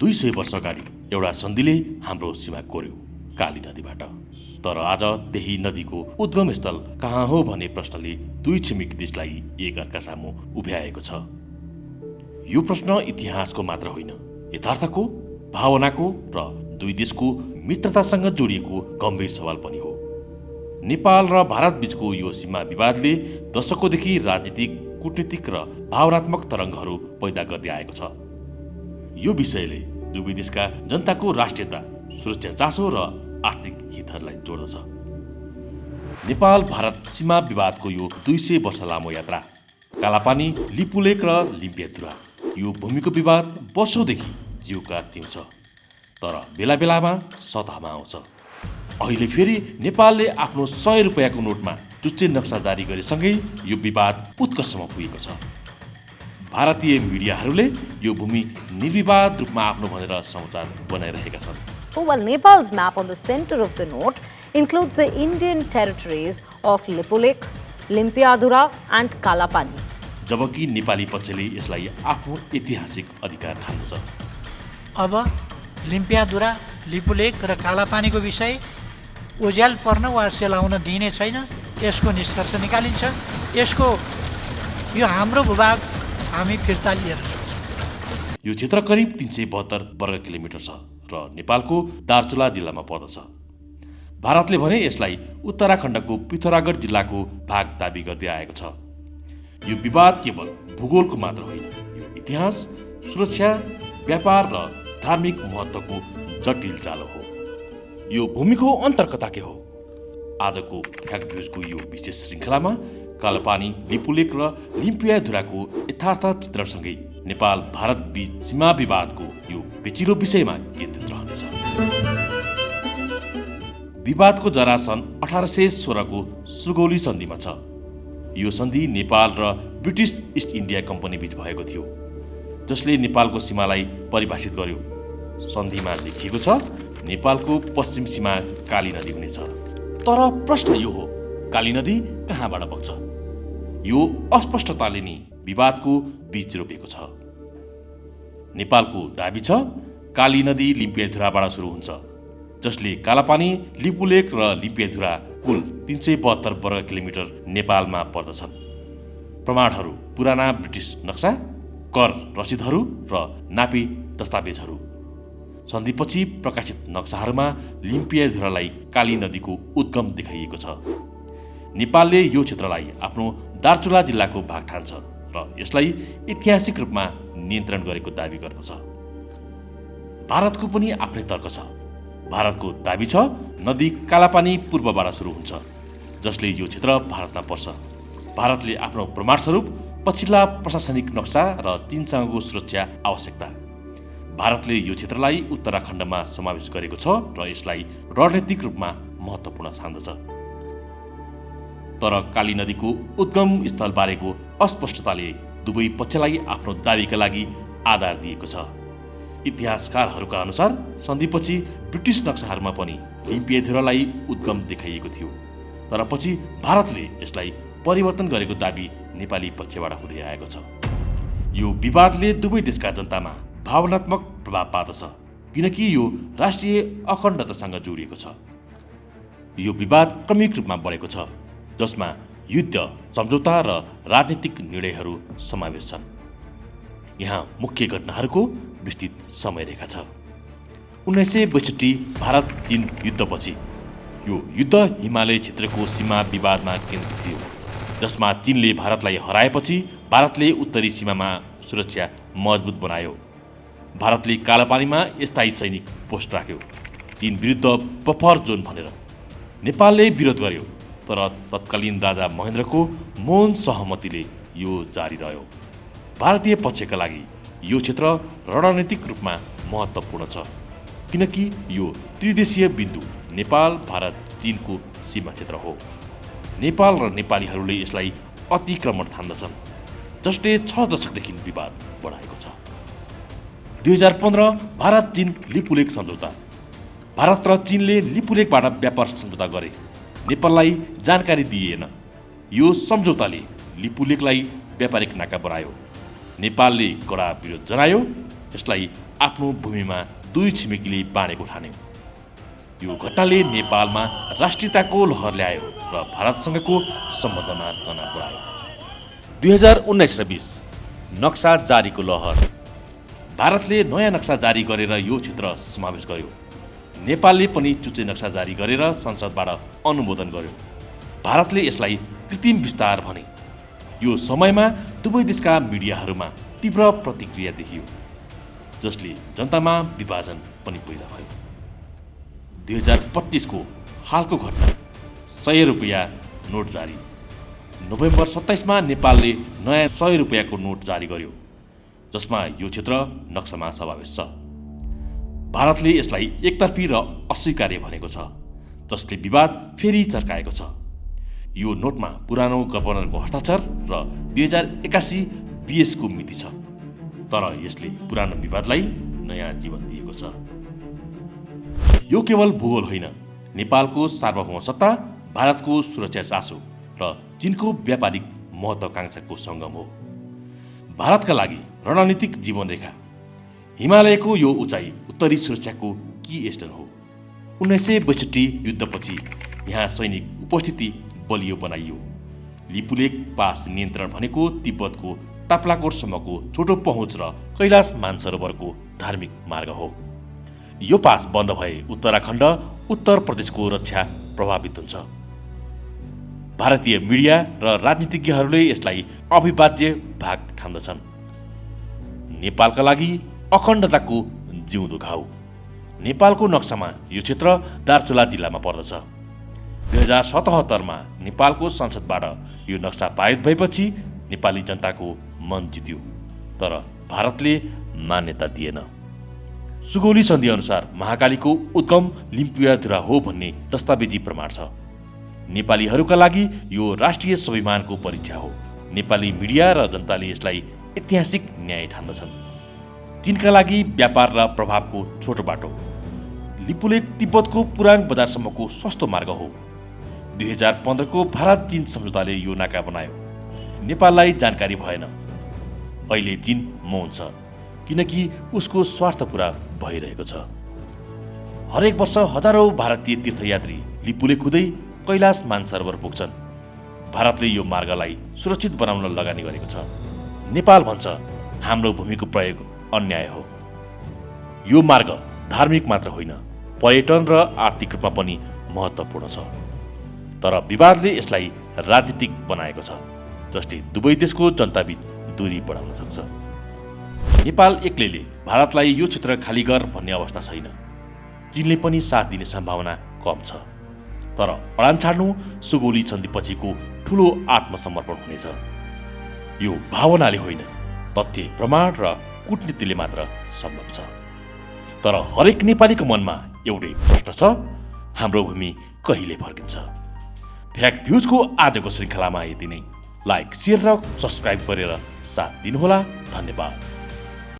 200 वर्ष अगाडि एउटा सन्धिले हाम्रो सीमा कोर्यो काली नदीबाट। तर आज त्यही नदीको उद्गम स्थल कहाँ हो भन्ने प्रश्नले दुई छिमेकी देशलाई एकअर्का सामु उभ्याएको छ। यो प्रश्न इतिहासको मात्र होइन, यथार्थको, भावनाको र दुई देशको मित्रतासँग जोडिएको गम्भीर सवाल पनि हो। नेपाल र भारत बीचको यो सीमा विवादले दशकौंदेखि राजनीतिक, कूटनीतिक र भावनात्मक तरङ्गहरू पैदा गर्दै आएको छ। यो विषयले दुवै देशका जनताको राष्ट्रियता, सुरक्षा चासो र आर्थिक हितहरूलाई जोड्दछ। नेपाल भारत सीमा विवादको यो 200 वर्ष लामो यात्रा, कालापानी, लिपुलेक र लिम्पियाधुरा, यो भूमिको विवाद वर्षौंदेखि जिउका तिउँछ, तर बेला बेलामा सतहमा आउँछ। अहिले फेरि नेपालले आफ्नो 100 रुपैयाँको नोटमा चुच्चे नक्सा जारी गरेसँगै यो विवाद उत्कर्षमा पुगेको छ। भारतीय मिडियाहरूले यो भूमि निर्विवाद रूपमा आफ्नो भनेर समाचार बनाइरहेका छन्। While Nepal's map on the center of the note includes the Indian territories of Lipulekh, Limpiadhura and Kalapani. जबकि नेपाली पक्षले यसलाई आफ्नो ऐतिहासिक अधिकार ठान्दछ। अब लिम्पियाधुरा, लिपुलेक र कालापानीको विषय उज्याल पर्न वा सेलाउन दिइने छैन। यसको निष्कर्ष निकालिन्छ। यो हाम्रो भूभाग हामी फिर्ता लिएर जान्छौँ। यो क्षेत्र करिब 372 वर्ग किलोमिटर छ र नेपालको दार्चुला जिल्लामा पर्दछ। भारतले भने यसलाई उत्तराखण्डको पिथौरागढ जिल्लाको भाग दाबी गर्दै आएको छ। यो विवाद केवल भूगोलको मात्र होइन, यो इतिहास, सुरक्षा, व्यापार र धार्मिक महत्त्वको जटिल जालो हो। यो भूमिको अन्तर्कथा के हो? आजको फ्याक्ट न्युजको यो विशेष श्रृङ्खलामा कालापानी, लिपुलेक र लिम्पियाधुराको यथार्थ चित्रणसँगै नेपाल भारत बीच सीमा विवादको यो पेचिलो विषयमा केन्द्रित रहनेछ। विवादको जरा सन् 1816 को सुगौली सन्धिमा छ। यो सन्धि नेपाल र ब्रिटिस इस्ट इन्डिया कम्पनी बीच भएको थियो, जसले नेपालको सीमालाई परिभाषित गर्यो। सन्धिमा लेखिएको छ नेपालको पश्चिम सीमा काली नदी हुनेछ। तर प्रश्न यो हो, काली नदी कहाँबाट बग्छ? यो अस्पष्टताले नि विवादको बीज रोपेको छ। नेपालको दाबी छ काली नदी लिम्पियाधुराबाट सुरु हुन्छ, जसले कालापानी, लिपुलेक र लिम्पियाधुरा कुल 372 वर्ग किलोमिटर नेपालमा पर्दछन्। प्रमाणहरू पुराना ब्रिटिस नक्सा, कर रसिदहरू र नापी दस्तावेजहरू। सन्धिपछि प्रकाशित नक्साहरूमा लिम्पियाधुरालाई काली नदीको उद्गम देखाइएको छ। नेपालले यो क्षेत्रलाई आफ्नो दार्चुला जिल्लाको भाग ठान्छ र यसलाई ऐतिहासिक रूपमा नियन्त्रण गरेको दाबी गर्दछ। भारतको पनि आफ्नै तर्क छ। भारतको दाबी छ नदी कालापानी पूर्वबाट सुरु हुन्छ, जसले यो क्षेत्र भारतमा पर्छ। भारतले आफ्नो प्रमाणस्वरूप पछिल्ला प्रशासनिक नक्सा र चीनसँगको सुरक्षा आवश्यकता, भारतले यो क्षेत्रलाई उत्तराखण्डमा समावेश गरेको छ र यसलाई रणनीतिक रूपमा महत्त्वपूर्ण ठान्दछ। तर काली नदीको उद्गम स्थल बारेको अस्पष्टताले दुवै पक्षलाई आफ्नो दाबीका लागि आधार दिएको छ। इतिहासकारहरूका अनुसार सन्धिपछि ब्रिटिस नक्साहरूमा पनि लिम्पियाधुरालाई उद्गम देखाइएको थियो, तर पछि भारतले यसलाई परिवर्तन गरेको दाबी नेपाली पक्षबाट हुँदै आएको छ। यो विवादले दुवै देशका जनतामा भावनात्मक प्रभाव पार्दछ, किनकि यो राष्ट्रिय अखण्डतासँग जोडिएको छ। यो विवाद क्रमिक रूपमा बढेको छ, जसमा युद्ध, सम्झौता र राजनीतिक निर्णयहरू समावेश छन्। यहाँ मुख्य घटनाहरूको विस्तृत समयरेखा छ। 1962 भारत चीन युद्धपछि यो युद्ध हिमालय क्षेत्रको सीमा विवादमा केन्द्रित थियो, जसमा चीनले भारतलाई हराएपछि भारतले उत्तरी सीमामा सुरक्षा मजबुत बनायो। भारतले कालापानीमा स्थायी सैनिक पोस्ट राख्यो, चीन विरुद्ध बफर जोन भनेर। नेपालले विरोध गर्यो, तर तत्कालीन राजा महेन्द्रको मौन सहमतिले यो जारी रह्यो। भारतीय पक्षका लागि यो क्षेत्र रणनीतिक रूपमा महत्त्वपूर्ण छ, किनकि यो त्रिदेशीय बिन्दु नेपाल, भारत, चीनको सीमा क्षेत्र हो। नेपाल र नेपालीहरूले यसलाई अतिक्रमण ठान्दछन्, जसले 6 दशकदेखि विवाद बढाएको छ। 2015 भारत चीन लिपुलेक सम्झौता। भारत र चीनले लिपुलेकबाट व्यापार सम्झौता गरे, नेपाललाई जानकारी दिइएन। यो सम्झौताले लिपुलेकलाई व्यापारिक नाका बनायो। नेपालले कडा विरोध जनायो, यसलाई आफ्नो भूमिमा दुई छिमेकीले बाँडेको ठान्यो। यो घटनाले नेपालमा राष्ट्रियताको लहर ल्यायो र भारतसँगको सम्बन्धमा तनाव बढायो। 2019 र 20 नक्सा जारीको लहर। भारतले नयाँ नक्सा जारी गरेर यो क्षेत्र समावेश गर्यो। नेपालले पनि चुच्चे नक्सा जारी गरेर संसदबाट अनुमोदन गर्यो। भारतले यसलाई कृत्रिम विस्तार भने। यो समयमा दुवै देशका मिडियाहरूमा तीव्र प्रतिक्रिया देखियो, जसले जनतामा विभाजन पनि पैदा भयो। 2025 को हालको घटना 100 रुपैयाँ नोट जारी। नोभेम्बर 27 मा नेपालले नयाँ 100 रुपैयाँको नोट जारी गर्यो, जसमा यो क्षेत्र नक्सामा समावेश छ। भारतले यसलाई एकतर्फी र अस्वीकार्य भनेको छ, जसले विवाद फेरि चर्काएको छ। यो नोटमा पुरानो गभर्नरको हस्ताक्षर र 2081 बीएस को मिति छ, तर यसले पुरानो विवादलाई नयाँ जीवन दिएको छ। यो केवल भूगोल होइन, नेपालको सार्वभौमसत्ता, भारतको सुरक्षा चासो र चीनको व्यापारिक महत्वाकांक्षाको सङ्गम हो। भारतका लागि रणनीतिक जीवनरेखा। हिमालयको यो उचाइ उत्तरी सुरक्षाको की स्टोन हो। 1962 युद्धपछि यहाँ सैनिक उपस्थिति बलियो बनाइयो। लिपुलेक पास नियन्त्रण भनेको तिब्बतको ताप्लाकोटसम्मको छोटो पहुँच र कैलाश मानसरोवरको धार्मिक मार्ग हो। यो पास बन्द भए उत्तराखण्ड, उत्तर प्रदेशको रक्षा प्रभावित हुन्छ। भारतीय मिडिया र राजनीतिज्ञहरूले यसलाई अविभाज्य भाग ठान्दछन्। नेपालका लागि अखण्डताको जिउँदो घाउ। नेपालको नक्सामा यो क्षेत्र दार्चुला जिल्लामा पर्दछ। 2077 मा नेपालको संसदबाट यो नक्सा पारित भएपछि नेपाली जनताको मन जित्यो, तर भारतले मान्यता दिएन। सुगौली सन्धि अनुसार महाकालीको उद्गम लिम्पुयाधुरा हो भन्ने दस्तावेजी प्रमाण छ। नेपालीहरूका लागि यो राष्ट्रिय स्वाभिमानको परीक्षा हो। नेपाली मिडिया र जनताले यसलाई ऐतिहासिक न्याय ठान्दछन्। चीनका लागि व्यापार र प्रभावको छोटो बाटो। लिपुलेक तिब्बतको पुराङ बजारसम्मको सस्तो मार्ग हो। 2015 को भारत चीन सम्झौताले यो नाका बनायो। नेपाललाई जानकारी भएन। अहिले चीन मौन छ, किनकि उसको स्वार्थ पूरा भइरहेको छ। हरेक वर्ष हजारौं भारतीय तीर्थयात्री लिपुलेक हुँदै कैलाश मानसरोवर पुग्छन्। भारतले यो मार्गलाई सुरक्षित बनाउन लगानी गरेको छ। नेपाल भन्छ हाम्रो भूमिको प्रयोग अन्याय हो। यो मार्ग धार्मिक मात्र होइन, पर्यटन र आर्थिक रूपमा पनि महत्त्वपूर्ण छ। तर विवादले यसलाई राजनीतिक बनाएको छ, जसले दुवै देशको जनताबीच दूरी बढाउन सक्छ। नेपाल एक्लैले भारतलाई यो क्षेत्र खाली गर भन्ने अवस्था छैन। चीनले पनि साथ दिने सम्भावना कम छ। तर अडान छाड्नु सुगौली सन्धिपछिको ठूलो आत्मसमर्पण हुनेछ। यो भावनाले होइन, तथ्य, प्रमाण र कूटनीतिले मात्र सम्भव छ। तर हरेक नेपालीको मनमा एउटै प्रश्न छ, हाम्रो भूमि कहिले फर्किन्छ? फ्याक्ट भ्युजको आजको श्रृङ्खलामा यति नै। लाइक, शेयर र सब्स्क्राइब गरेर साथ दिनुहोला। धन्यवाद।